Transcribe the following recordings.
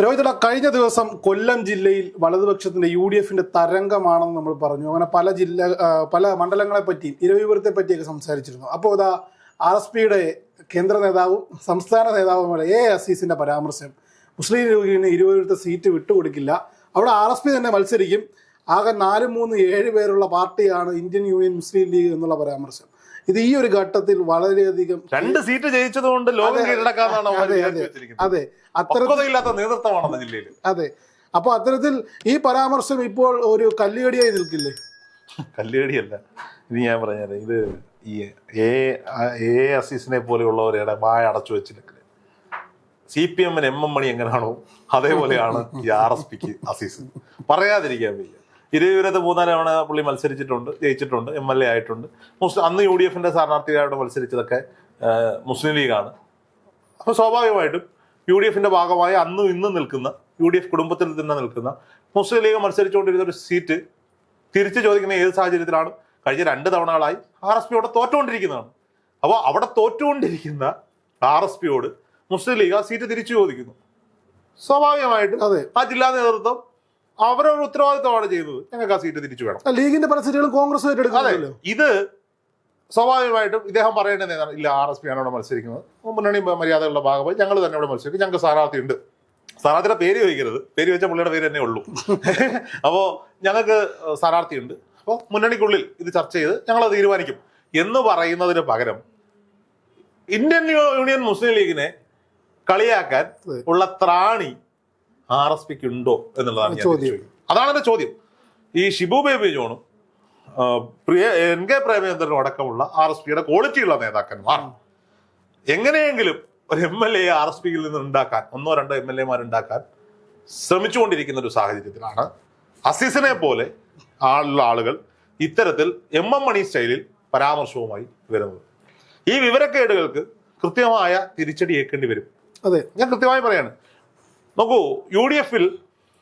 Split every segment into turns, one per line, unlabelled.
രോഹിതട, കഴിഞ്ഞ ദിവസം കൊല്ലം ജില്ലയിൽ വലതുപക്ഷത്തിന്റെ UDFന്റെ തരംഗമാണെന്ന് നമ്മൾ പറഞ്ഞു. അങ്ങനെ പല മണ്ഡലങ്ങളെ പറ്റിയും ഇരവിപുരത്തെ പറ്റിയൊക്കെ സംസാരിച്ചിരുന്നു. അപ്പോൾ ഇതാ RSPയുടെ കേന്ദ്ര നേതാവും സംസ്ഥാന നേതാവുമായ അസീസിന്റെ പരാമർശം, മുസ്ലിം ലീഗിന് ഇരവിപുരത്തെ സീറ്റ് വിട്ടുകൊടുക്കില്ല, അവിടെ RSP തന്നെ മത്സരിക്കും, ആകെ 4-3-7 പേരുള്ള പാർട്ടിയാണ് ഇന്ത്യൻ യൂണിയൻ മുസ്ലിം ലീഗ് എന്നുള്ള പരാമർശം. ഇത് ഈ ഒരു ഘട്ടത്തിൽ വളരെയധികം
2 സീറ്റ് ജയിച്ചതുകൊണ്ട് ലോകം കീഴടക്കാന്നാണ്.
അതെ, അത്തരത്തിലില്ലാത്ത
നേതൃത്വമാണെന്ന് ജില്ലയിൽ.
അതെ, അപ്പൊ അത്തരത്തിൽ ഈ പരാമർശം ഇപ്പോൾ ഒരു കല്ലുകടിയായി നിൽക്കില്ലേ?
കല്ലുകടിയല്ല, ഇത് ഞാൻ പറഞ്ഞത്, ഇത് ഈ അസീസിനെ പോലെയുള്ളവരുടെ വായ അടച്ചു വെച്ചിട്ട് CPM-ന് MM മണി എങ്ങനെയാണോ അതേപോലെയാണ് ഈ RSPക്ക് അസീസ്. പറയാതിരിക്കാൻ വയ്യ. ഇരവിപുരത്ത് 3-4 തവണ പുള്ളി മത്സരിച്ചിട്ടുണ്ട്, ജയിച്ചിട്ടുണ്ട്, MLA ആയിട്ടുണ്ട്. അന്ന് UDFന്റെ സ്ഥാനാർത്ഥിയായിട്ട് മത്സരിച്ചതൊക്കെ മുസ്ലിം ലീഗാണ്. അപ്പോൾ സ്വാഭാവികമായിട്ടും UDFന്റെ ഭാഗമായി അന്നും ഇന്നും നിൽക്കുന്ന, UDF കുടുംബത്തിൽ തന്നെ നിൽക്കുന്ന മുസ്ലിം ലീഗ് മത്സരിച്ചുകൊണ്ടിരുന്ന ഒരു സീറ്റ് തിരിച്ചു ചോദിക്കുന്ന ഏത് സാഹചര്യത്തിലാണ്? കഴിഞ്ഞ 2 തവണകളായി RSP അവിടെ തോറ്റുകൊണ്ടിരിക്കുന്നതാണ്. അപ്പോൾ അവിടെ തോറ്റുകൊണ്ടിരിക്കുന്ന RSPയോട് മുസ്ലിം ലീഗ് ആ സീറ്റ് തിരിച്ചു ചോദിക്കുന്നു. സ്വാഭാവികമായിട്ടും ആ ജില്ലാ നേതൃത്വം അവരൊരു ഉത്തരവാദിത്തമാണ് ചെയ്യുന്നത്, ഞങ്ങൾക്ക് ആ സീറ്റ് തിരിച്ചു വേണം.
ലീഗിന്റെ പല സീറ്റുകളും കോൺഗ്രസ് ഏറ്റെടുക്കുമല്ലോ.
ഇത് സ്വാഭാവികമായിട്ടും ഇദ്ദേഹം പറയേണ്ടത് ഏതാണ്? ഇല്ല, RSP ആണ് ഇവിടെ മത്സരിക്കുന്നത്, മുന്നണി മര്യാദകളുടെ ഭാഗമായി ഞങ്ങൾ തന്നെ ഇവിടെ മത്സരിക്കും, ഞങ്ങൾക്ക് സ്ഥാനാർത്ഥി ഉണ്ട്. സ്ഥാനാർത്ഥിയുടെ പേര് ചോദിക്കരുത്, പേര് വെച്ച പുള്ളിയുടെ പേര് തന്നെ ഉള്ളൂ. അപ്പോൾ ഞങ്ങൾക്ക് സ്ഥാനാർത്ഥി ഉണ്ട്, അപ്പോൾ മുന്നണിക്കുള്ളിൽ ഇത് ചർച്ച ചെയ്ത് ഞങ്ങളത് തീരുമാനിക്കും എന്ന് പറയുന്നതിന് പകരം ഇന്ത്യൻ യൂണിയൻ മുസ്ലിം ലീഗിനെ കളിയാക്കാൻ ഉള്ള ത്രാണി RSPക്ക് ഉണ്ടോ എന്നുള്ളതാണ് ചോദ്യം. അതാണ് എന്റെ ചോദ്യം. ഈ ഷിബു ബേബി ജോണും NK പ്രേമചന്ദ്രനും അടക്കമുള്ള RSPയുടെ ക്വാളിറ്റിയുള്ള നേതാക്കന്മാർ എങ്ങനെയെങ്കിലും ഒരു MLA RSPയിൽ നിന്ന് ഉണ്ടാക്കാൻ, 1-2 MLA-മാരുണ്ടാക്കാൻ ശ്രമിച്ചുകൊണ്ടിരിക്കുന്ന ഒരു സാഹചര്യത്തിലാണ് അസീസിനെ പോലെ ഉള്ള ആളുകൾ ഇത്തരത്തിൽ MM മണി സ്റ്റൈലിൽ പരാമർശവുമായി വരുന്നത്. ഈ വിവരക്കേടുകൾക്ക് കൃത്യമായ തിരിച്ചടി ഏൽക്കേണ്ടി വരും.
അതെ,
ഞാൻ കൃത്യമായി പറയാണ്. നോക്കൂ, UDFൽ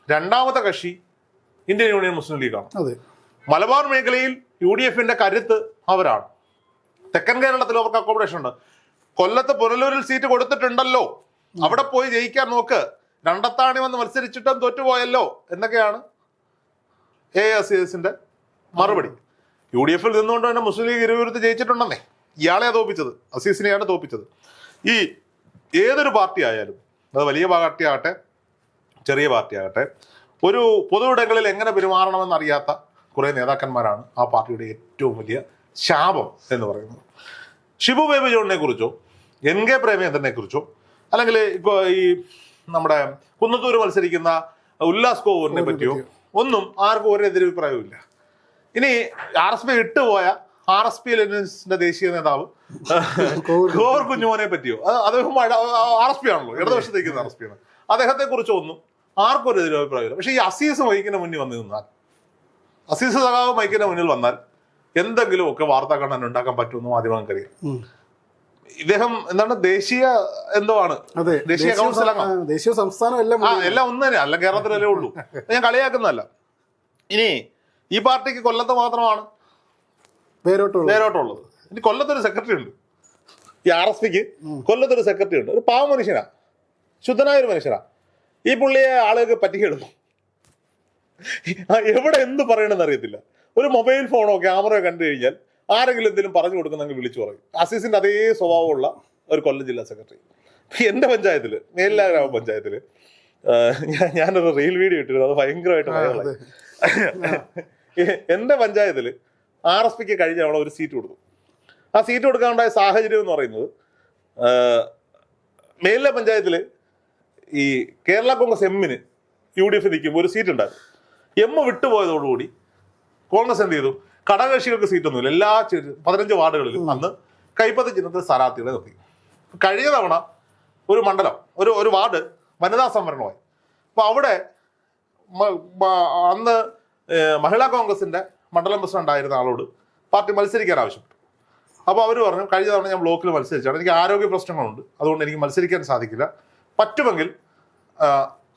2ാമത്തെ കക്ഷി ഇന്ത്യൻ യൂണിയൻ മുസ്ലിം ലീഗാണ്. മലബാർ മേഖലയിൽ UDFന്റെ കരുത്ത് അവരാണ്. തെക്കൻ കേരളത്തിൽ അവർക്ക് അക്കോമഡേഷൻ ഉണ്ട്. കൊല്ലത്ത് പുനലൂരിൽ സീറ്റ് കൊടുത്തിട്ടുണ്ടല്ലോ, അവിടെ പോയി ജയിക്കാൻ നോക്ക്, രണ്ടത്താണി വന്ന് മത്സരിച്ചിട്ടും തോറ്റുപോയല്ലോ എന്നൊക്കെയാണ് AICSന്റെ മറുപടി. UDFൽ നിന്നുകൊണ്ട് തന്നെ മുസ്ലിം ലീഗ് ഇരവിപുരത്ത് ജയിച്ചിട്ടുണ്ടെന്നേ. ഇയാളെയാണ് തോപ്പിച്ചത്, അസീസിനെയാണ് തോപ്പിച്ചത്. ഈ ഏതൊരു പാർട്ടി ആയാലും, അത് വലിയ പാർട്ടി ആകട്ടെ ചെറിയ പാർട്ടി ആകട്ടെ, ഒരു പൊതുവിടങ്ങളിൽ എങ്ങനെ പെരുമാറണമെന്നറിയാത്ത കുറേ നേതാക്കന്മാരാണ് ആ പാർട്ടിയുടെ ഏറ്റവും വലിയ ശാപം എന്ന് പറയുന്നത്. ഷിബു ബേബി ജോണിനെ കുറിച്ചോ NK പ്രേമചന്ദ്രനെ കുറിച്ചോ അല്ലെങ്കിൽ ഇപ്പോൾ ഈ നമ്മുടെ കുന്നത്തൂർ മത്സരിക്കുന്ന ഉല്ലാസ് കോവൂരിനെ പറ്റിയോ ഒന്നും ആർക്കും ഒരു എതിരഭിപ്രായവും ഇല്ല. ഇനി RSP ഇട്ടുപോയ RSPന്റെ ദേശീയ നേതാവ് കോവൂർ കുഞ്ഞുമോനെ പറ്റിയോ, അദ്ദേഹം RSP ആണല്ലോ, ഇടതുപക്ഷത്തേക്കുന്ന RSP ആണ്, അദ്ദേഹത്തെ കുറിച്ചൊന്നും ആർക്കും ഒരു എതിരഭിപ്രായമില്ല. പക്ഷെ ഈ അസീസ് മൈക്കിന്റെ മുന്നിൽ വന്നു നിന്നാൽ, അസീസ് സഖാവ് മൈക്കിന്റെ മുന്നിൽ വന്നാൽ എന്തെങ്കിലും ഒക്കെ വാർത്താ കണ്ടന്റ് ഉണ്ടാക്കാൻ പറ്റുമെന്ന് മാധ്യമങ്ങൾക്കറിയാം. ഇദ്ദേഹം എന്താണ്, ദേശീയ എന്തോ ആണ്, ദേശീയ കൗൺസിൽ അംഗം,
ദേശീയ സംസ്ഥാനം
എല്ലാം ഒന്ന് തന്നെ, അല്ല കേരളത്തിലല്ലേ ഉള്ളൂ. ഞാൻ കളിയാക്കുന്നതല്ല. ഇനി ഈ പാർട്ടിക്ക് കൊല്ലത്ത് മാത്രമാണ് വേരോട്ടുള്ളത്. ഇനി കൊല്ലത്തൊരു സെക്രട്ടറി ഉണ്ട്, ഈ RSPക്ക് കൊല്ലത്തൊരു സെക്രട്ടറി ഉണ്ട്. ഒരു പാവ മനുഷ്യനാ, ശുദ്ധനായ ഒരു മനുഷ്യനാ. ഈ പുള്ളിയെ ആളുകൾക്ക് പറ്റിക്കെടുക്കും, എവിടെ എന്ത് പറയണമെന്ന് അറിയത്തില്ല. ഒരു മൊബൈൽ ഫോണോ ക്യാമറയോ കണ്ടു കഴിഞ്ഞാൽ ആരെങ്കിലും എന്തെങ്കിലും പറഞ്ഞു കൊടുക്കുന്നെങ്കിൽ വിളിച്ചു പറയും. അസീസിന്റെ അതേ സ്വഭാവമുള്ള ഒരു കൊല്ലം ജില്ലാ സെക്രട്ടറി. എന്റെ പഞ്ചായത്തില്, മേലില ഗ്രാമപഞ്ചായത്തില് ഞാനൊരു റീൽ വീഡിയോ ഇട്ടിരുന്നു, അത് ഭയങ്കരമായിട്ട് വൈറലായി. എന്റെ പഞ്ചായത്തില് RSPക്ക് കഴിഞ്ഞ തവണ ഒരു സീറ്റ് കൊടുത്തു. ആ സീറ്റ് കൊടുക്കാനുണ്ടായ സാഹചര്യം എന്ന് പറയുന്നത്, മേലില പഞ്ചായത്തില് ഈ കേരള കോൺഗ്രസ് എമ്മിന് UDF നിൽക്കുമ്പോൾ ഒരു സീറ്റ് ഉണ്ടായിരുന്നു. വിട്ടുപോയതോടുകൂടി കോൺഗ്രസ് എന്ത് ചെയ്തു? ഘടകകക്ഷികൾക്ക് സീറ്റൊന്നുമില്ല. എല്ലാ 15 വാർഡുകളിലും അന്ന് കൈപ്പത്തി ചിഹ്നത്തിൽ സ്ഥാനാർത്ഥികളെ നിർത്തി. കഴിഞ്ഞ തവണ ഒരു മണ്ഡലം, ഒരു വാർഡ് വനിതാ സംവരണമായി. അപ്പൊ അവിടെ അന്ന് മഹിളാ കോൺഗ്രസിന്റെ മണ്ഡലം പ്രസിഡന്റ് ആയിരുന്ന ആളോട് പാർട്ടി മത്സരിക്കാൻ ആവശ്യപ്പെട്ടു. അപ്പോൾ അവർ പറഞ്ഞു, കഴിഞ്ഞ തവണ ഞാൻ ബ്ലോക്കിൽ മത്സരിച്ചാണ്, എനിക്ക് ആരോഗ്യ പ്രശ്നങ്ങളുണ്ട്, അതുകൊണ്ട് എനിക്ക് മത്സരിക്കാൻ സാധിക്കില്ല, പറ്റുമെങ്കിൽ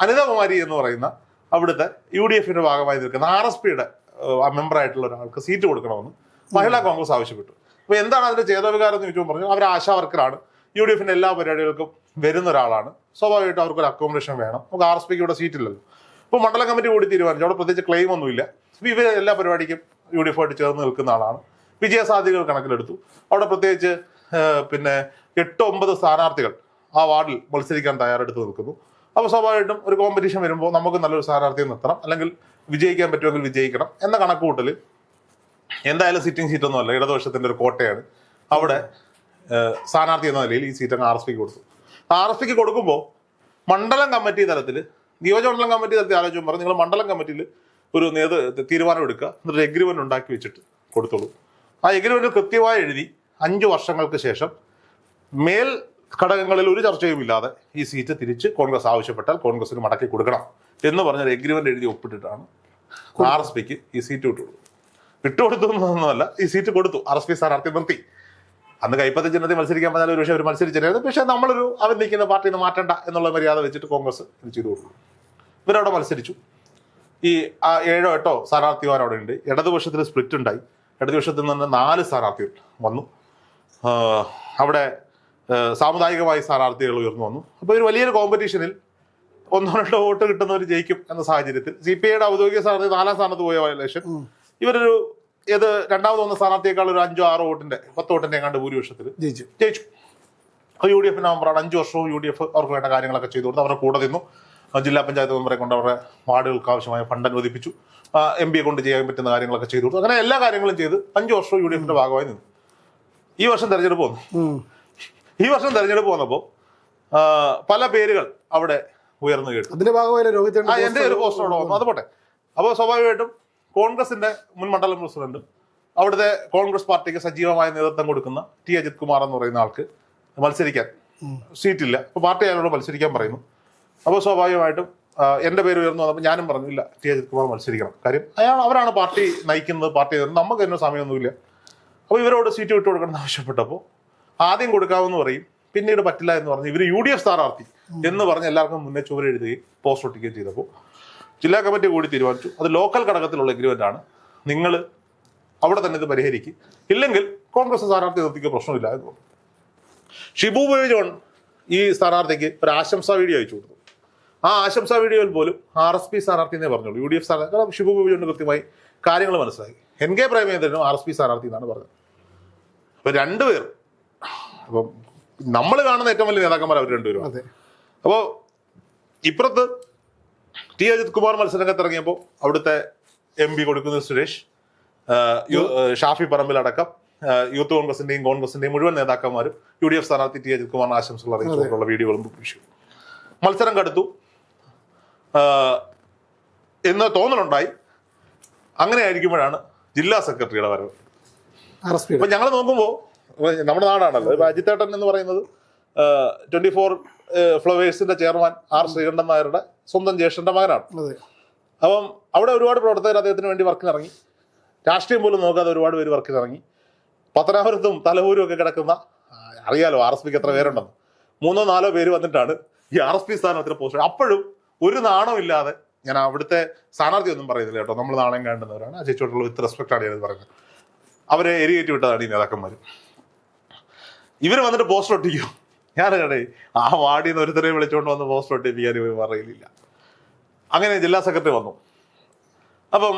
അനിതകുമാരി എന്ന് പറയുന്ന അവിടുത്തെ UDFന്റെ ഭാഗമായി നിൽക്കുന്ന RSPയുടെ മെമ്പറായിട്ടുള്ള ഒരാൾക്ക് സീറ്റ് കൊടുക്കണമെന്ന് മഹിളാ കോൺഗ്രസ് ആവശ്യപ്പെട്ടു. അപ്പോൾ എന്താണ് അതിന്റെ ചേതോവികാരം എന്ന് ചോദിച്ചു. പറഞ്ഞു അവർ ആശാ വർക്കറാണ്, UDFന്റെ എല്ലാ പരിപാടികൾക്കും വരുന്ന ഒരാളാണ്, സ്വാഭാവികമായിട്ടും അവർക്കൊരു അക്കോമഡേഷൻ വേണം. നമുക്ക് RSPക്ക് ഇവിടെ സീറ്റില്ലല്ലോ. അപ്പോൾ മണ്ഡലം കമ്മിറ്റി കൂടി തീരുമാനിച്ചു. അവിടെ പ്രത്യേകിച്ച് ക്ലെയിം ഒന്നുമില്ല. ഇവർ എല്ലാ പരിപാടിക്കും UDF ആയിട്ട് ചേർന്ന് നിൽക്കുന്ന ആളാണ്. വിജയസാധ്യതകൾ കണക്കിലെടുത്തു. അവിടെ പ്രത്യേകിച്ച് പിന്നെ 8-9 സ്ഥാനാർത്ഥികൾ ആ വാർഡിൽ മത്സരിക്കാൻ തയ്യാറെടുത്ത് നിൽക്കുന്നു. അപ്പോൾ സ്വാഭാവികമായിട്ടും ഒരു കോമ്പറ്റീഷൻ വരുമ്പോൾ നമുക്ക് നല്ലൊരു സ്ഥാനാർത്ഥിയെ നിർത്തണം, അല്ലെങ്കിൽ വിജയിക്കാൻ പറ്റുമെങ്കിൽ വിജയിക്കണം എന്ന കണക്കുകൂട്ടൽ. എന്തായാലും സിറ്റിംഗ് സീറ്റൊന്നും അല്ല, ഇടതുപക്ഷത്തിൻ്റെ ഒരു കോട്ടയാണ്. അവിടെ സ്ഥാനാർത്ഥി എന്ന നിലയിൽ ഈ സീറ്റ് അങ്ങ് RSPക്ക് കൊടുത്തു. RSPക്ക് കൊടുക്കുമ്പോൾ മണ്ഡലം കമ്മിറ്റി തലത്തിൽ, നിയോജകമണ്ഡലം കമ്മിറ്റി തലത്തിൽ ആലോചിച്ച് പറഞ്ഞു, നിങ്ങൾ മണ്ഡലം കമ്മിറ്റിയിൽ ഒരു തീരുമാനം എടുക്കുക, എന്നിട്ട് എഗ്രിമെന്റ് ഉണ്ടാക്കി വെച്ചിട്ട് കൊടുത്തോളൂ. ആ എഗ്രിമെന്റ് കൃത്യമായി എഴുതി 5 വർഷങ്ങൾക്ക് ശേഷം മേൽ ഘടകങ്ങളിൽ ഒരു ചർച്ചയുമില്ലാതെ ഈ സീറ്റ് തിരിച്ച് കോൺഗ്രസ് ആവശ്യപ്പെട്ടാൽ കോൺഗ്രസിന് മടക്കി കൊടുക്കണം എന്ന് പറഞ്ഞൊരു എഗ്രിമെന്റ് എഴുതി ഒപ്പിട്ടിട്ടാണ് RSPക്ക് ഈ സീറ്റ് വിട്ടുകൊടുത്തതൊന്നുമല്ല, ഈ സീറ്റ് കൊടുത്തു. RSP സ്ഥാനാർത്ഥി നിർത്തി. അന്ന് കൈപ്പത്തി ചിഹ്നത്തിൽ മത്സരിക്കാൻ പറഞ്ഞാൽ ഒരു പക്ഷേ അവർ മത്സരിച്ചിരുന്നത്. പക്ഷേ നമ്മളൊരു അവർ നിൽക്കുന്ന പാർട്ടിയിൽ നിന്ന് മാറ്റണ്ട എന്നുള്ള മര്യാദ വെച്ചിട്ട് കോൺഗ്രസ് ഇത് ചെയ്തു കൊടുക്കും. ഇവരവിടെ മത്സരിച്ചു. ഈ 7-8 സ്ഥാനാർത്ഥിമാർ അവിടെ ഉണ്ട്. ഇടതുപക്ഷത്തിൽ സ്പ്ലിറ്റ് ഉണ്ടായി. ഇടതുപക്ഷത്തിൽ നിന്ന് 4 സ്ഥാനാർത്ഥികൾ വന്നു. അവിടെ സാമുദായികമായി സ്ഥാനാർത്ഥികൾ ഉയർന്നു വന്നു. അപ്പോൾ ഒരു വലിയൊരു കോമ്പറ്റീഷനിൽ 1-2 വോട്ട് കിട്ടുന്നവർ ജയിക്കും എന്ന സാഹചര്യത്തിൽ CPIയുടെ ഔദ്യോഗിക സ്ഥാനാർത്ഥി 4ാം സ്ഥാനത്ത് പോയ ഇലക്ഷൻ ഇവരൊരു രണ്ടാമത് വന്ന സ്ഥാനാർത്ഥിയേക്കാൾ ഒരു 5-6 വോട്ടിന്റെ 10 വോട്ടിന്റെ എങ്ങാണ്ട് ഭൂരിപക്ഷത്തിൽ ജയിച്ചു. UDF നവംബറാണ്. 5 വർഷവും UDF അവർക്ക് വേണ്ട കാര്യങ്ങളൊക്കെ ചെയ്തു കൊടുത്തു. അവരുടെ കൂടെ നിന്നു. ജില്ലാ പഞ്ചായത്ത് മെമ്പറെ കൊണ്ട് അവരുടെ വാർഡുകൾക്ക് ആവശ്യമായ ഫണ്ട് അനുവദിപ്പിച്ചു. MP കൊണ്ട് ചെയ്യാൻ പറ്റുന്ന കാര്യങ്ങളൊക്കെ ചെയ്തു കൊടുത്തു. അങ്ങനെ എല്ലാ കാര്യങ്ങളും ചെയ്ത് 5 വർഷവും UDFന്റെ ഭാഗമായി നിന്നു. ഈ വർഷം തെരഞ്ഞെടുപ്പ് വന്നപ്പോൾ പല പേരുകൾ അവിടെ ഉയർന്നു കേട്ടു.
അതിന്റെ ഭാഗമായി
എന്റെ ഒരു പോസ്റ്റർ അവിടെ വന്നു. അത് പോട്ടെ. അപ്പോൾ സ്വാഭാവികമായിട്ടും കോൺഗ്രസിന്റെ മുൻ മണ്ഡലം പ്രസിഡന്റും അവിടുത്തെ കോൺഗ്രസ് പാർട്ടിക്ക് സജീവമായ നേതൃത്വം കൊടുക്കുന്ന T അജിത് കുമാർ എന്ന് പറയുന്ന ആൾക്ക് മത്സരിക്കാൻ സീറ്റില്ല. അപ്പോൾ പാർട്ടി അയാളോട് മത്സരിക്കാൻ പറയുന്നു. അപ്പോൾ സ്വാഭാവികമായിട്ടും എന്റെ പേര് ഉയർന്നു വന്നപ്പോൾ ഞാനും പറഞ്ഞില്ല, T അജിത് കുമാർ മത്സരിക്കണം. കാര്യം അവരാണ് പാർട്ടി നയിക്കുന്നത്, പാർട്ടി നമുക്ക് അതിന് സമയമൊന്നുമില്ല. അപ്പോൾ ഇവരോട് സീറ്റ് വിട്ടു കൊടുക്കണം എന്ന് ആവശ്യപ്പെട്ടപ്പോൾ ആദ്യം കൊടുക്കാമെന്ന് പറയും, പിന്നീട് പറ്റില്ല എന്ന് പറഞ്ഞ് ഇവർ UDF സ്ഥാനാർത്ഥി എന്ന് പറഞ്ഞ് എല്ലാവർക്കും മുന്നേ ചുവരെഴുതുകയും പോസ്റ്റർ ഒട്ടിക്കുകയും ചെയ്തപ്പോൾ ജില്ലാ കമ്മിറ്റി കൂടി തീരുമാനിച്ചു, അത് ലോക്കൽ ഘടകത്തിലുള്ള എഗ്രിമെന്റ് ആണ്, നിങ്ങൾ അവിടെ തന്നെ ഇത് പരിഹരിക്കും, ഇല്ലെങ്കിൽ കോൺഗ്രസ് സ്ഥാനാർത്ഥി നിർത്തിക്കുക, പ്രശ്നമില്ല എന്ന് പറഞ്ഞു. ഷിബു ബേബി ജോൺ ഈ സ്ഥാനാർത്ഥിക്ക് ഒരു ആശംസാ വീഡിയോ അയച്ചു കൊടുത്തു. ആ ആശംസാ വീഡിയോയിൽ പോലും RSP സ്ഥാനാർത്ഥി എന്നേ പറഞ്ഞോളൂ, UDF സ്ഥാനാർത്ഥി. കാരണം ഷിബു ബേബി ജോണിന് കൃത്യമായി കാര്യങ്ങൾ മനസ്സിലാക്കി. NK പ്രേമചന്ദ്രനും RSP സ്ഥാനാർത്ഥി എന്നാണ് പറഞ്ഞത്. അപ്പൊ രണ്ടുപേർ, അപ്പം നമ്മൾ കാണുന്ന ഏറ്റവും വലിയ നേതാക്കന്മാർ അവർ രണ്ടുപേരും. അപ്പോൾ ഇപ്പുറത്ത് T അജിത് കുമാർ മത്സരരംഗത്ത് ഇറങ്ങിയപ്പോൾ അവിടുത്തെ MP കൊടുക്കുന്ന സുരേഷ്, ഷാഫി പറമ്പിലടക്കം യൂത്ത് കോൺഗ്രസിന്റെയും മുഴുവൻ നേതാക്കന്മാരും UDF സ്ഥാനാർത്ഥി T അജിത് കുമാറിന് ആശംസകൾ അറിയിച്ചുകൊണ്ടുള്ള വീഡിയോകളും പബ്ലിഷ്. മത്സരം കടുത്തു എന്ന് തോന്നലുണ്ടായി. അങ്ങനെ ആയിരിക്കുമ്പോഴാണ് ജില്ലാ സെക്രട്ടറിയുടെ വരവ്. അപ്പൊ ഞങ്ങൾ നോക്കുമ്പോൾ നമ്മുടെ നാടാണല്ലോ, അജിത്തേട്ടൻ എന്ന് പറയുന്നത് 24 ഫ്ലവേഴ്സിന്റെ ചെയർമാൻ R ശ്രീകണ്ഠൻ നായരുടെ സ്വന്തം ജ്യേഷ്ഠന്റെ മകനാണ്. അപ്പം അവിടെ ഒരുപാട് പ്രവർത്തകർ അദ്ദേഹത്തിന് വേണ്ടി വർക്കിനിറങ്ങി. രാഷ്ട്രീയം പോലും നോക്കാതെ ഒരുപാട് പേര് വർക്കിനിറങ്ങി. പത്തനാപുരത്തും തലവൂരും ഒക്കെ കിടക്കുന്ന, അറിയാലോ RSPക്ക് എത്ര പേരുണ്ടെന്ന്, 3-4 പേര് വന്നിട്ടാണ് ഈ RSP സ്ഥാനാർത്ഥിയുടെ പോസ്റ്റ്. അപ്പോഴും ഒരു നാണമില്ലാതെ, ഞാൻ അവിടുത്തെ സ്ഥാനാർത്ഥി ഒന്നും പറയുന്നില്ല കേട്ടോ, നമ്മൾ നാണയം കാണുന്നവരാണ്, ആ ചേച്ചിയോടുള്ള വിത്ത് റെസ്പെക്ട് ആണ് ഞാൻ പറയുന്നത്. അവരെ എരികേറ്റി വിട്ടതാണ് ഈ നേതാക്കന്മാർ. ഇവർ വന്നിട്ട് പോസ്റ്റർ ഒട്ടിക്കും. ഞാൻ കേട്ടേ ആ വാർഡിൽ നിന്ന് ഒരുത്തരെയും വിളിച്ചുകൊണ്ട് വന്ന് പോസ്റ്റർ ഒട്ടിപ്പിക്കാൻ ഇവർ പറയില്ല. അങ്ങനെ ജില്ലാ സെക്രട്ടറി വന്നു. അപ്പം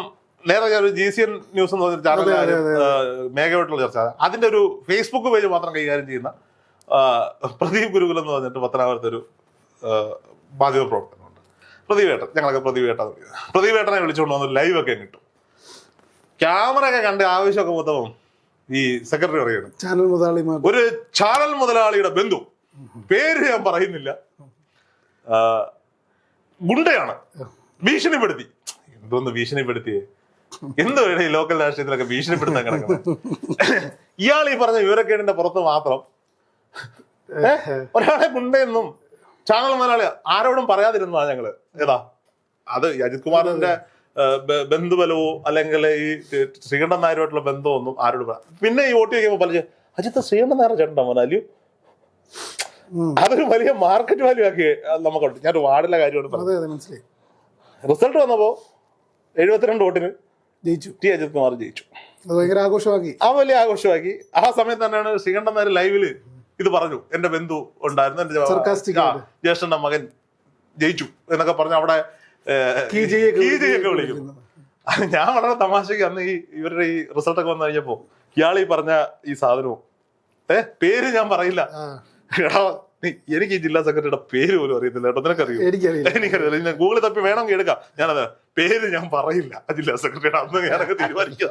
നേരെ ഞാൻ ഒരു GCN ന്യൂസ് എന്ന് പറഞ്ഞ ചാനൽ മേഘമായിട്ടുള്ള ചർച്ച, അതിന്റെ ഒരു ഫേസ്ബുക്ക് പേജ് മാത്രം കൈകാര്യം ചെയ്യുന്ന പ്രദീപ് ഗുരുകുലം എന്ന് പറഞ്ഞിട്ട് പത്തനാപുരത്ത് ഒരു മാധ്യമ പ്രവർത്തനമുണ്ട്, പ്രദീപേട്ടൻ. ഞങ്ങളൊക്കെ പ്രദീപേട്ടനെ വിളിച്ചുകൊണ്ട് വന്ന് ലൈവ് ഒക്കെ കിട്ടും. ക്യാമറ ഒക്കെ കണ്ട് ആവശ്യമൊക്കെ മൊത്തം ഈ സെക്രട്ടറി പറയുന്നത് ഒരു ചാനൽ മുതലാളിയുടെ ബന്ധു, പേര് ഞാൻ പറയുന്നില്ല, ഗുണ്ടയാണ്, ഭീഷണിപ്പെടുത്തി. എന്തോന്ന് ഭീഷണിപ്പെടുത്തിയേ, എന്തോ ഈ ലോക്കൽ രാഷ്ട്രീയത്തിലൊക്കെ ഭീഷണിപ്പെടുത്താൻ കിടക്കുന്നത്. ഇയാൾ ഈ പറഞ്ഞ വിവരക്കേടിന്റെ പുറത്ത് മാത്രം ഒരാളെ ഗുണ്ടയെന്നും ചാനൽ മുതലാളി ആരോടും പറയാതിരുന്നതാണ് ഞങ്ങള്. ഏതാ അത് അജിത് കുമാറിന്റെ ബന്ധുബലവോ അല്ലെങ്കിൽ ഈ ശ്രീകണ്ഠൻ നായരുമായിട്ടുള്ള ബന്ധമോ ഒന്നും ആരോട് പറയാം. പിന്നെ ഈ വോട്ട് ചെയ്യുമ്പോൾ പല അജിത്ത് ശ്രീകണ്ഠൻ നായർ ചേട്ടൻ മോനല്ലയോ, അതൊരു വലിയ മാർക്കറ്റ് വാല്യൂ ആക്കി നമുക്കുണ്ട്. ഞാൻ വാർഡിലെ കാര്യമാണ് പറഞ്ഞത്. റിസൾട്ട് വന്നപ്പോ 72 വോട്ടിന് T അജിത് കുമാർ ജയിച്ചു. ഭയങ്കര ആഘോഷമാക്കി, വലിയ ആഘോഷമാക്കി. ആ സമയത്ത് തന്നെയാണ് ശ്രീകണ്ഠൻ നായർ ലൈവില് ഇത് പറഞ്ഞു, എന്റെ ബന്ധു ഉണ്ടായിരുന്നു, എന്റെ
Sarcastic ആയിട്ട്.
ജ്യേഷ്ഠന്റെ മകൻ ജയിച്ചു എന്നൊക്കെ പറഞ്ഞ് അവിടെ കീജയൊക്കെ വിളിക്കും. ഞാൻ വളരെ തമാശക്ക് അന്ന് ഇവരുടെ ഈ റിസൾട്ടൊക്കെ വന്നു കഴിഞ്ഞപ്പോ ഇയാളീ പറഞ്ഞ ഈ സാധനവും പേര് ഞാൻ പറയില്ല, എനിക്ക് ഈ ജില്ലാ സെക്രട്ടറിയുടെ പേര് പോലും അറിയത്തില്ല കേട്ടോ. നിനക്കറിയോ? എനിക്കറിയില്ല. ഗൂഗിളിൽ തപ്പി വേണമെങ്കിൽ എടുക്കാം. ഞാനത് പേര് ഞാൻ പറയില്ല ജില്ലാ സെക്രട്ടറിയുടെ. അന്ന് ഞാനൊക്കെ തീരുമാനിക്കുക.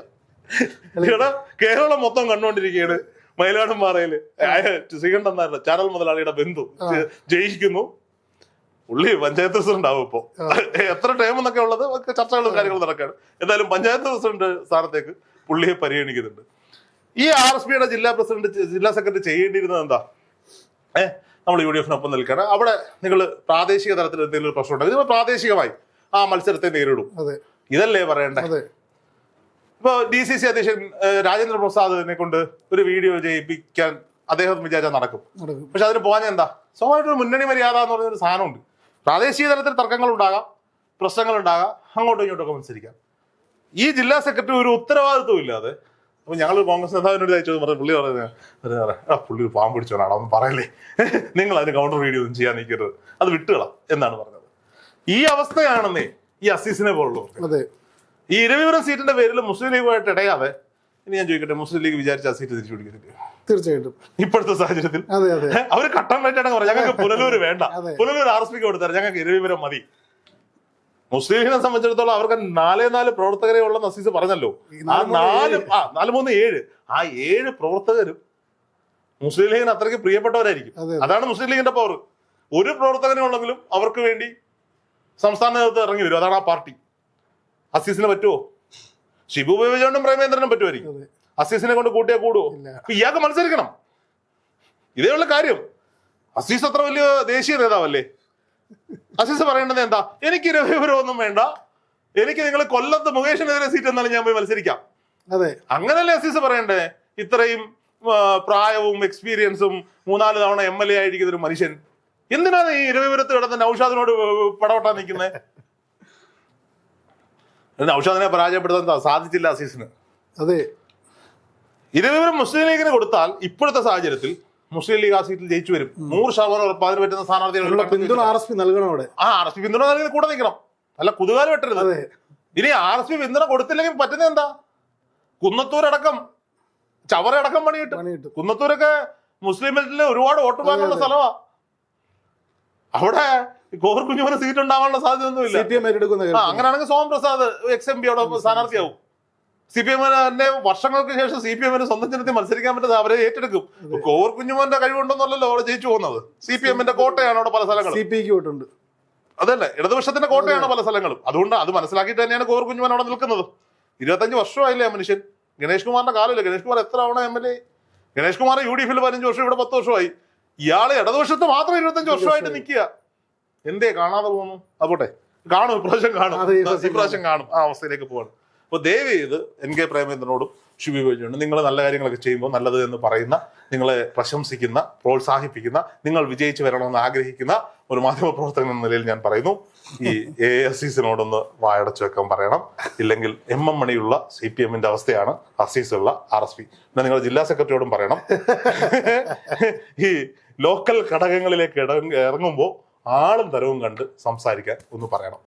കേരളം മൊത്തം കണ്ടുകൊണ്ടിരിക്കുകയാണ്. മയിലാടുംപാറയില് ശ്രീകണ്ഠൻ നായരുടെ ചാനൽ മുതലാളിയുടെ ബന്ധു ജയിക്കുന്നു. പുള്ളി പഞ്ചായത്ത് പ്രസിഡന്റ് ആവും ഇപ്പോ. എത്ര ടൈം എന്നൊക്കെ ഉള്ളത് ചർച്ചകളും കാര്യങ്ങളും നടക്കുകയാണ്. എന്തായാലും പഞ്ചായത്ത് പ്രസിഡന്റ് സ്ഥാനത്തേക്ക് പുള്ളിയെ പരിഗണിക്കുന്നുണ്ട്. ഈ RSPയുടെ ജില്ലാ സെക്രട്ടറി ചെയ്യേണ്ടിയിരുന്നത് എന്താ? നമ്മൾ UDF-നൊപ്പം നിൽക്കണം. അവിടെ നിങ്ങൾ പ്രാദേശിക തലത്തിൽ എന്തെങ്കിലും പ്രശ്നം ഉണ്ടെങ്കിൽ നിങ്ങൾ പ്രാദേശികമായി ആ മത്സരത്തെ നേരിടും. ഇതല്ലേ പറയണ്ടേ? ഇപ്പൊ DCC അധ്യക്ഷൻ രാജേന്ദ്ര പ്രസാദിനെ കൊണ്ട് ഒരു വീഡിയോ ചെയ്യിപ്പിക്കാൻ അദ്ദേഹം വിചാരിച്ചാൽ നടക്കും. പക്ഷെ അതിന് പോകാൻ എന്താ? സ്വാഭാവികമായിട്ട് മുന്നണി മര്യാദ എന്ന് പറഞ്ഞൊരു സാധനമുണ്ട്. പ്രാദേശിക തലത്തിൽ തർക്കങ്ങൾ ഉണ്ടാകാം, പ്രശ്നങ്ങൾ ഉണ്ടാകാം, അങ്ങോട്ടും ഇങ്ങോട്ടൊക്കെ മത്സരിക്കാം. ഈ ജില്ലാ സെക്രട്ടറി ഒരു ഉത്തരവാദിത്വം ഇല്ലാതെ, അപ്പൊ ഞങ്ങൾ കോൺഗ്രസ് നേതാവിനോട് ചോദിച്ചത് പുള്ളി പറയുന്നത് പുള്ളി ഒരു പാമ്പ് പിടിച്ചോനാണ്, ഒന്നും പറയല്ലേ, നിങ്ങൾ അതിന് കൗണ്ടർ വീഡിയോ ഒന്നും ചെയ്യാൻ നിൽക്കരുത്, അത് വിട്ടുകളാം എന്നാണ് പറഞ്ഞത്. ഈ അവസ്ഥയാണെന്നേ ഈ അസീസിനെ പോലുള്ളവർക്ക്. ഈ ഇരവിപുരം സീറ്റിന്റെ പേരിൽ മുസ്ലിം ലീഗുമായിട്ട് ഇടയാതെ ഇനി ഞാൻ ചോദിക്കട്ടെ, മുസ്ലിം ലീഗ് വിചാരിച്ച ആ സീറ്റ് തിരിച്ചു പിടിക്കുന്നില്ല?
തീർച്ചയായിട്ടും.
ഇപ്പോഴത്തെ സാഹചര്യത്തിൽ അവര് കട്ടം വേണ്ടിയാണ് പറഞ്ഞത്, ഞങ്ങൾക്ക് പുനലൂര് വേണ്ട, പുനലൂർ RSPക്ക് കൊടുത്താൽ ഞങ്ങൾക്ക് ഇരവിപുരം മതി. മുസ്ലിം ലീഗിനെ സംബന്ധിച്ചിടത്തോളം അവർക്ക് 4 പ്രവർത്തകരെ ഉള്ള അസീസ് പറഞ്ഞല്ലോ. ആ 4, 3, 7 ആ 7 പ്രവർത്തകരും മുസ്ലിം ലീഗിന് അത്രയ്ക്ക് പ്രിയപ്പെട്ടവരായിരിക്കും. അതാണ് മുസ്ലിം ലീഗിന്റെ പവർ. ഒരു പ്രവർത്തകനെ ഉള്ളെങ്കിലും അവർക്ക് വേണ്ടി സംസ്ഥാന നേതൃത്വം ഇറങ്ങി വരും. അതാണ് ആ പാർട്ടി. അസീസിന് പറ്റുമോ? ഷിബു ബേബിജോണ്ടും പ്രേമേന്ദ്രനും പറ്റുമായിരിക്കും. അസീസിനെ കൊണ്ട് കൂട്ടിയാ കൂടുവോ? ഇയാൾക്ക് മത്സരിക്കണം. ഇതേ ഉള്ള കാര്യം. അസീസ് അത്ര വലിയ ദേശീയ നേതാവല്ലേ? അസീസ് പറയേണ്ടത് എന്താ? എനിക്ക് രവിപുരമൊന്നും വേണ്ട, എനിക്ക് നിങ്ങൾ കൊല്ലത്ത് മുകേഷിനെതിരെ സീറ്റ് എന്നാലും ഞാൻ പോയി മത്സരിക്കാം. അങ്ങനല്ലേ അസീസ് പറയണ്ടേ? ഇത്രയും പ്രായവും എക്സ്പീരിയൻസും 4 തവണ MLA ആയിരിക്കുന്ന ഒരു മനുഷ്യൻ എന്തിനാണ് ഈ രവിപുരത്ത് കിടന്ന് നൗഷാദിനോട് പടവട്ടാൻ നിൽക്കുന്നത്? നൗഷാദിനെ പരാജയപ്പെടുത്താൻ സാധിച്ചില്ല അസീസിന്. ഇരവിപുരം മുസ്ലിം ലീഗിന് കൊടുത്താൽ ഇപ്പോഴത്തെ സാഹചര്യത്തിൽ മുസ്ലിം ലീഗ് ആ സീറ്റിൽ ജയിച്ചു വരും. 100% ഉറപ്പാതിന് പറ്റുന്ന സ്ഥാനാർത്ഥികൾ
പിന്തുണ RSP നൽകണം. അവിടെ
RSP പിന്തുണ നൽകി കൂടെ നിൽക്കണം. അല്ല കുതുകാലം വെട്ടരുത്. ഇനി RSP പിന്തുണ കൊടുത്തില്ലെങ്കിൽ പറ്റുന്ന എന്താ? കുന്നത്തൂരടക്കം ചവറടക്കം പണി കിട്ടും. കുന്നത്തൂരൊക്കെ മുസ്ലിം ബെൽറ്റില് ഒരുപാട് വോട്ട് ബാങ്കുള്ള സ്ഥലമാ. അവിടെ കോർ കുഞ്ഞുമോന് സീറ്റ് ഉണ്ടാവാനുള്ള സാധ്യത ഒന്നുമില്ല. അങ്ങനെയാണെങ്കിൽ സോമപ്രസാദ് XMP അവിടെ സ്ഥാനാർത്ഥിയാവും. CPM-ന്റെ വർഷങ്ങൾക്ക് ശേഷം CPM-ന് സ്വന്തം ജനത്തിൽ മത്സരിക്കാൻ പറ്റുന്നത് അവരെ ഏറ്റെടുക്കും. കോർ കുഞ്ഞുമോന്റെ കഴിവുണ്ടെന്നല്ലോ അവിടെ ജയിച്ചു പോകുന്നത്. CPM-ന്റെ കോട്ടയാണ് അവിടെ പല സ്ഥലങ്ങളും. അതല്ലേ, ഇടതുപക്ഷത്തിന്റെ കോട്ടയാണ് പല സ്ഥലങ്ങളും. അതുകൊണ്ട് അത് മനസ്സിലാക്കിയിട്ട് തന്നെയാണ് കോർ കുഞ്ഞുമോൻ അവിടെ നിൽക്കുന്നത്. 25 വർഷമായില്ലേ ആ മനുഷ്യൻ. ഗണേഷ് കുമാറിന്റെ കാലമില്ല. ഗണേഷ് കുമാർ എത്ര തവണ MLA? ഗണേഷ് കുമാർ UDF-ൽ 15 വർഷം, ഇവിടെ 10 വർഷമായി. ഇയാള് ഇടതുപക്ഷത്ത് മാത്രം 25 വർഷമായിട്ട് നിൽക്കുക. എന്തേ കാണാതെ പോകുന്നു? അപ്പോട്ടെ കാണും, ഇപ്രാവശ്യം കാണും. ആ അവസ്ഥയിലേക്ക് പോവാണ്. അപ്പോൾ ദയവ് ചെയ്ത് NK പ്രേമേന്ദ്രനോടും ഷിബു ബേബിജോണ്ടും നിങ്ങൾ നല്ല കാര്യങ്ങളൊക്കെ ചെയ്യുമ്പോൾ നല്ലത് എന്ന് പറയുന്ന, നിങ്ങളെ പ്രശംസിക്കുന്ന, പ്രോത്സാഹിപ്പിക്കുന്ന, നിങ്ങൾ വിജയിച്ചു വരണമെന്ന് ആഗ്രഹിക്കുന്ന ഒരു മാധ്യമപ്രവർത്തകൻ എന്ന നിലയിൽ ഞാൻ പറയുന്നു, ഈ AICസിനോടൊന്ന് വായടച്ചു വെക്കാൻ പറയണം. ഇല്ലെങ്കിൽ MM മണിയുള്ള CPM-ന്റെ അവസ്ഥയാണ് അസീസുള്ള RSP. പിന്നെ നിങ്ങൾ ജില്ലാ സെക്രട്ടറിയോടും പറയണം, ഈ ലോക്കൽ ഘടകങ്ങളിലേക്ക് ഇറങ്ങുമ്പോൾ ആളും തരവും കണ്ട് സംസാരിക്കാൻ ഒന്ന് പറയണം.